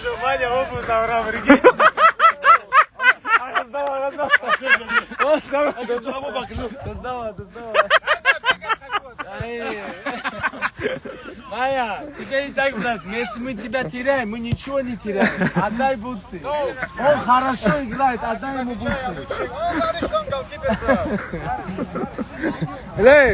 Боже, Ваня обувь забрал, прикинь. Доставай. Майя, тебе и так, брат, если мы тебя теряем, мы ничего не теряем. Отдай бутсы. Он хорошо играет, отдай ему бутсы.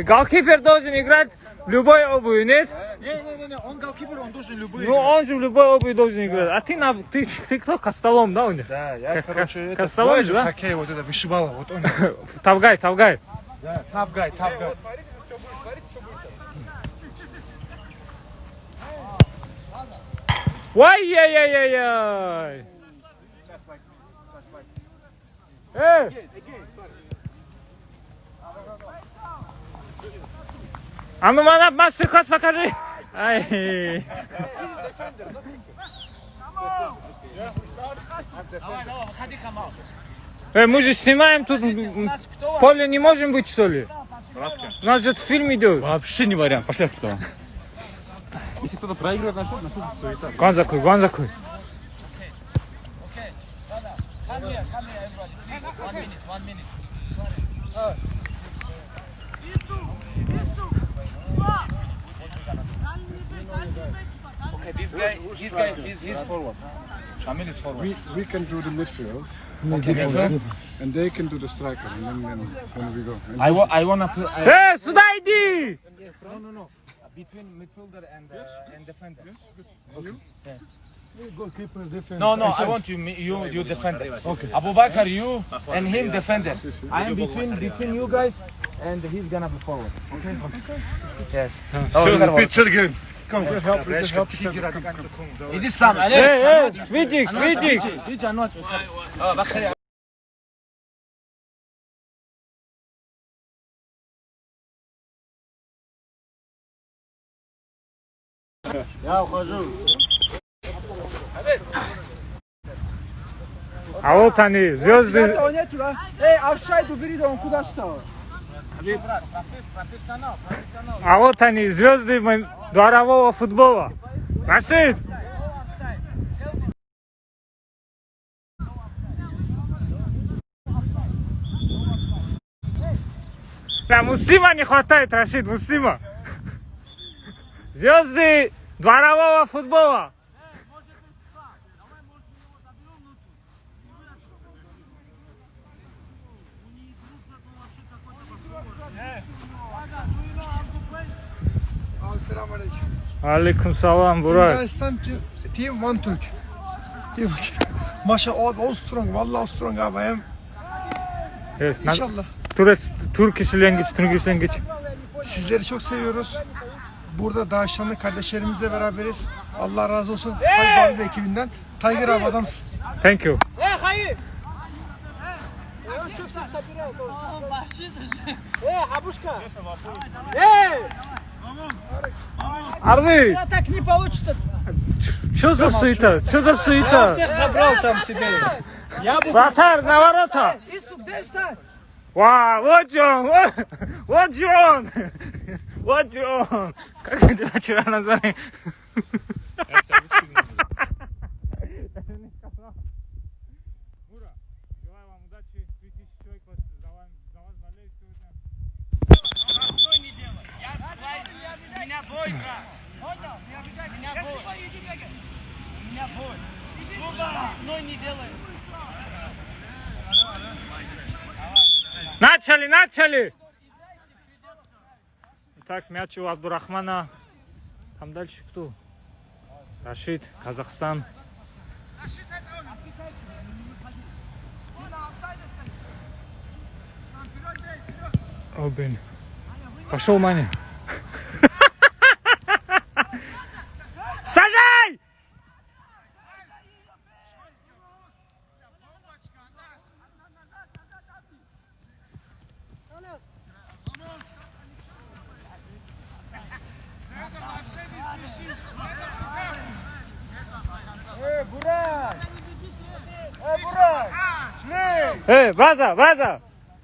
Голкипер должен играть в любой обуви, нет? Не, он голкипер, он должен любой. Ну он же в любой обуви должен играть. А ты кто? Костолом, да, у них? Да, я, короче, это Костолом же, да? хоккей, вот это, вышибала, вот он. Тавгай. Да, тавгай. Ой-яй-яй-яй-яй. А ну, мастер-класс покажи. Ай. Мы же снимаем тут. Поле не можем быть, что ли? У нас же фильм идет. Вообще не вариант, пошли отсюда. Если кто-то проигрывает на счет, суета. Гон закрой. Okay, this guy, he's forward. Shamil is forward. We can do the midfield, Okay, and they can do the striker, and then when we go. And I wanna play. Сюда иди! No. Between midfielder and defender. goalkeeper defense. No, I want you defender. Okay. Abubakar, you and him defender. I am between you guys, and he's gonna be forward. Okay. Yes. Picture again. Come, just help each other. Come. It is Sam. Видик. Я ухожу. А вот они, звезды. Эй, офсайд убери, да он куда стал? А вот они, звезды дворового футбола. Рашид! Да, Муслима не хватает, Рашид, Муслима. Звезды дворового футбола. Алейкум салам, Бурак. Team one Türk. Maşallah all strong, vallahi all strong abi. Yes, İnşallah. Turkish language. Sizleri çok seviyoruz. Burada Dağışanlı kardeşlerimizle beraberiz. Allah razı olsun. Hayır abi ve ekibinden. Tiger abi adamsın. Thank you. Арви! Так не получится. Что за суета? Я всех собрал там себе. Вратарь, на ворота! Вау, вот же он! Как мы тебя вчера назвали? Желаю вам удачи, 3000 человек за вас болеют сегодня. Простой не делай! Меня бой, брат! Понял? Не обижайся! Меня бой! Простой не делай! Начали! Итак, мяч у Абдурахмана. Там дальше кто? Рашид, Казахстан. О, блин. Пошел, Маня. Сажай!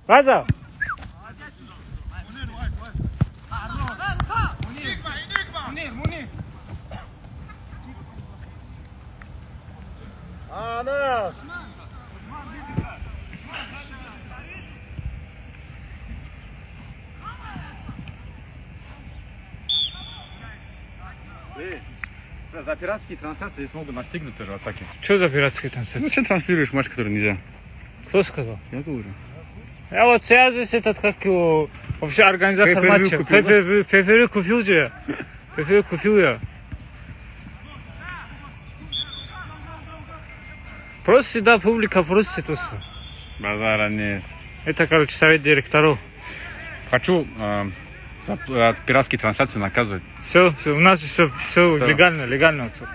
База! Анас! За пиратские трансляции здесь могут настигнуть тоже Ацаки. Что за пиратские трансляции? Ну, что транслируешь матч, который нельзя? Кто сказал? Я говорю. Я вот связываюсь этот, как его, вообще организатор Pay-per-view матча. купил, да? Пей-пер-вью купил же. Пей-пер-вью купил я. Просто всегда публика просит просто. Базара нет. Это, короче, совет директоров. Хочу за пиратские трансляции наказывать. Все, у нас все Всё. легально. Все.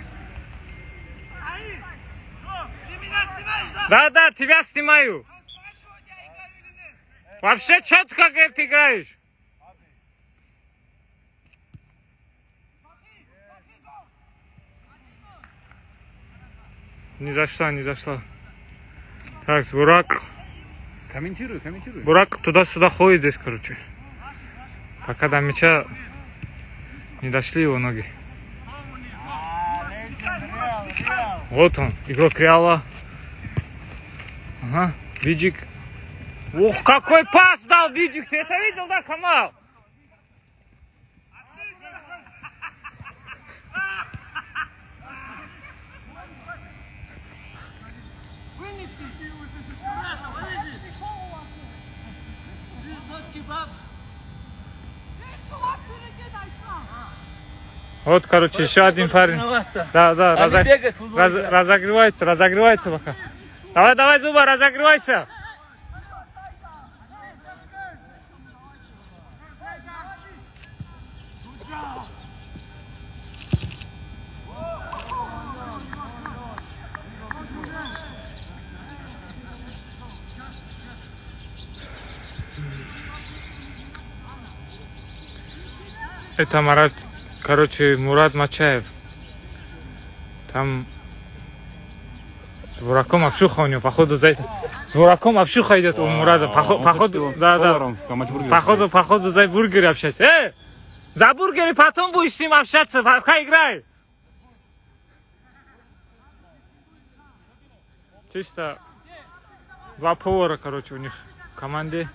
Да, тебя снимаю. Вообще четко, как ты играешь. Не зашла. Так, Бурак. Комментируй. Бурак туда-сюда ходит здесь, короче. Пока до мяча не дошли его ноги. Вот он, игрок Реала. Ага, Биджик. Ух, какой пас дал Биджик! Ты это видел, да, Камал? Вот, короче, еще один парень. Да, разогревается пока. Давай, Зуба, разогревайся. Это Мурат Мачаев. Там с Бураком общуха у него, походу, за это. С Бураком общуха идет у Мурада. Походу, походу, за бургеры общаться. За бургеры потом будешь с ним общаться, пока играй. Чисто два повара, короче, у них в команде.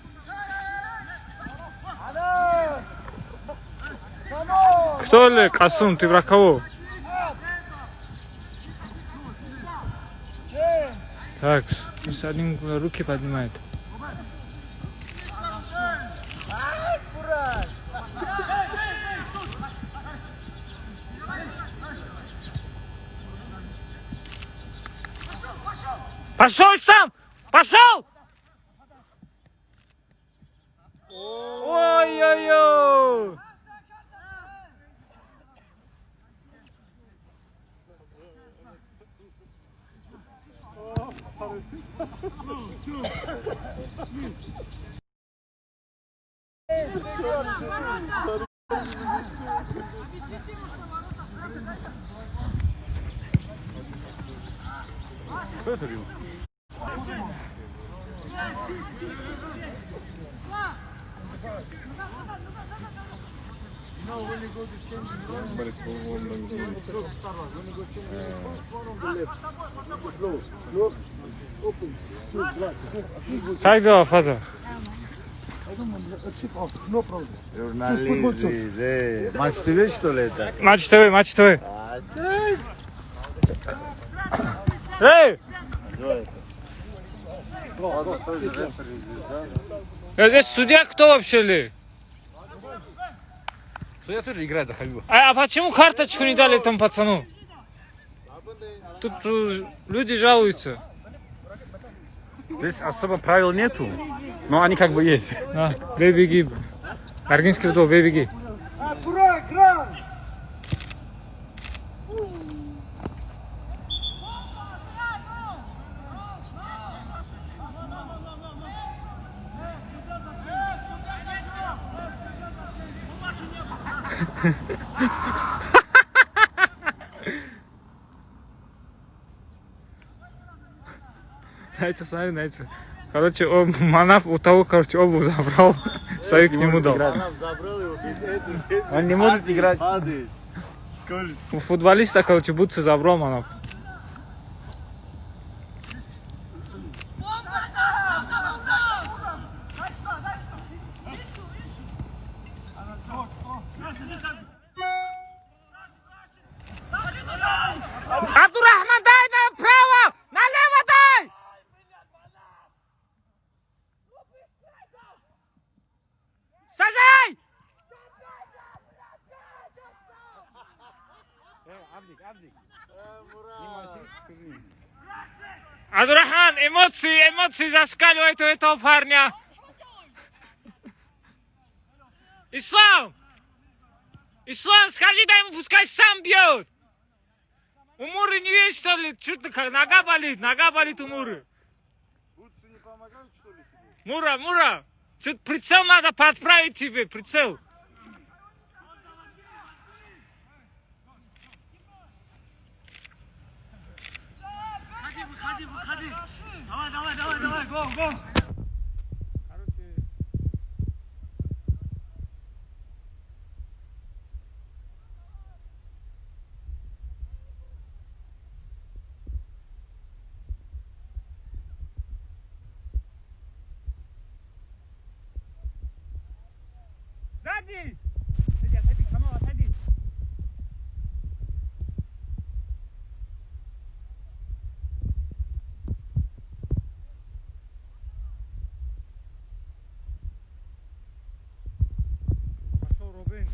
Кто ли? Касум, ты про кого? Так, один руки поднимает. Пошел сам! Пошел! Ой-ой-ой! Кто это бил? Как дела, Фаза? Журналист, матч ТВ, что ли, это? Матч ТВ. Эй! Здесь судья кто вообще ли? Судья тоже играет за Хабиба. А почему карточку не дали этому пацану? Тут люди жалуются. Здесь особо правил нету, но они как бы есть. Да, бей-беги. Аргентинский футбол, бей-беги. Нравится, смотри, нравится. Короче, Манав у того, короче, обувь забрал, свою к нему дал. Он не может играть. У футболиста, короче, бутсы забрал Манав. Абдурахман, дай направо! Налево дай! Сажай! Абдурахман, эмоции зашкаливают у этого парня. Ислам, скажи, дай ему, пускай сам бьет. У Муры не видишь, что ли? Что-то как нога болит у Муры. Лучше не помогают, что ли, тебе? Мура, что-то прицел надо подправить тебе, прицел. Выходи. Давай, го. Сзади! Отойди, Камал, отойди. Пошел Рубин.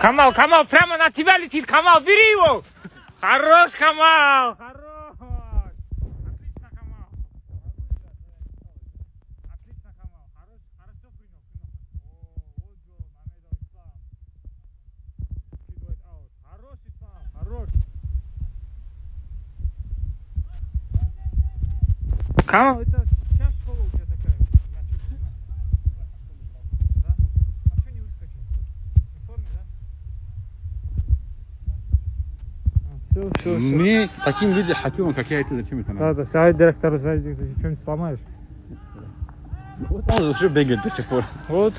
Камал, прямо на тебя летит, Камал, бери его! Хорош, Камал! Хорош! Отлично, Камал! Отлично, Камал! Хорошо принял. Вот же, Мамедов Ислам. Скидывает аут. Хорош, Ислам, хорош! Камал, это сейчас школа у тебя такая? Да? А что не выскочил? В форме, да? Все. Мне таким виде хакимом, как я, это зачем это надо? Да, совет директора, что-нибудь сломаешь. Вот он уже бегает до сих пор. Вот,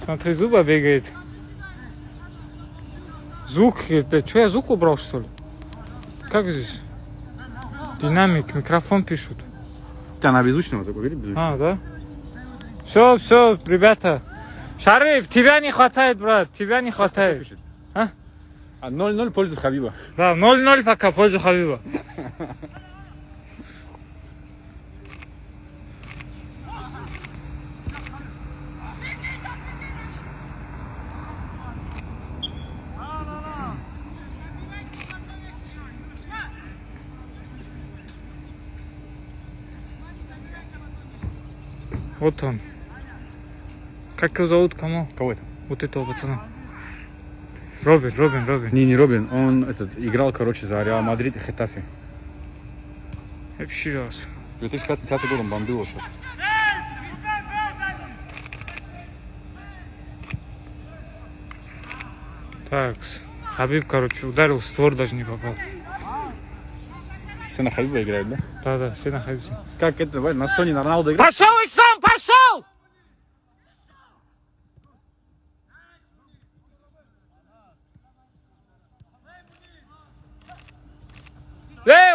смотри, Зуба бегает. Звук, что я звук убрал, что ли? Как здесь? Динамик, микрофон пишут. Да, на беззвучного такой, видишь, беззвучного. А, да? Все, ребята. Шариф, тебя не хватает, брат, тебя не хватает. А? 0-0 пользу Хабиба. Да, 0-0 пока, пользу Хабиба. Вот он. Как его зовут, кому? Кого это? Вот этого пацана. Робин. Не Робин, он играл, за Реал Мадрид и Хетафе. Вообще раз. В 2010 году он бомбил вообще. Так, Хабиб, ударил, створ даже не попал. Все на Хабиба играют, да? Да, все на Хабибе. Как это, на Сони, на Роналдо играет? Пошел, Ислам, пошел!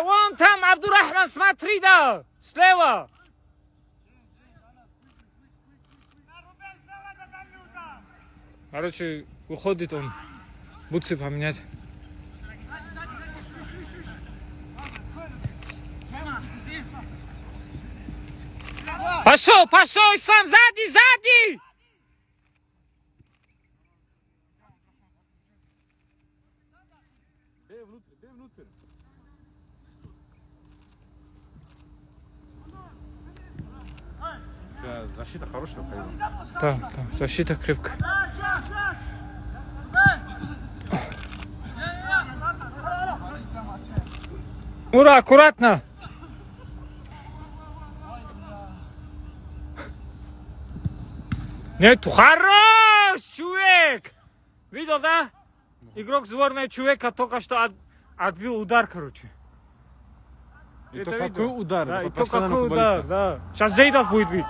Вон там, Абдурахман, смотри, да, слева. Уходит он. Бутсы поменять. Пошел, Ислам, сзади! Бей внутрь. Защита хорошая, Да, защита крепкая. Ура, аккуратно! Нет, хорош! Чуешь? Видел, да? Игрок сборной Чувека только что отбил удар, короче. И то какой удар? Да, и то профессионального какой удар, футболиста. да. Сейчас Зейдов будет бить.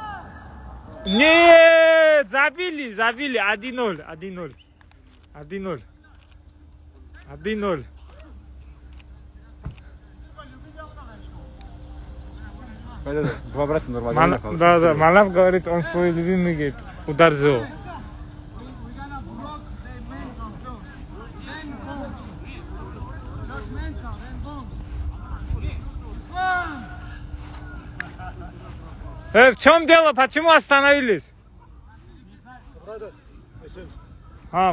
Нет, забили, 1-0, 1-0. 1-0. 1-0. Два брата нормально. Да, Малав говорит, он свой любимый говорит, удар сделал. В чем дело? Почему остановились?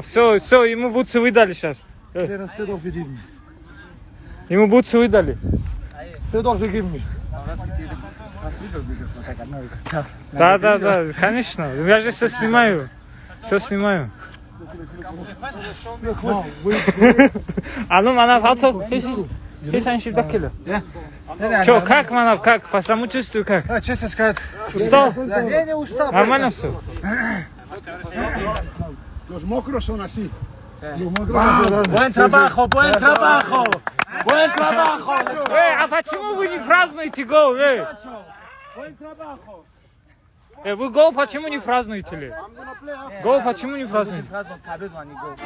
Все, ему бутсы выдали сейчас. Instead of you give me. Ему бутсы выдали. Instead of you give me. Да, конечно. Я же все снимаю. А ну, Манав, Хейсан Шибдакеля. Че, как, Манав, как? По самочувствию как? Честно сказать. Устал? Не устал. Нормально все? Los mocros son así. Buen trabajo, buen trabajo. Buen trabajo. А почему вы не празднуете гол? Buen trabajo. Вы гол почему не празднуете ли? Гол почему не празднуете? Праздновать победу, а не гол.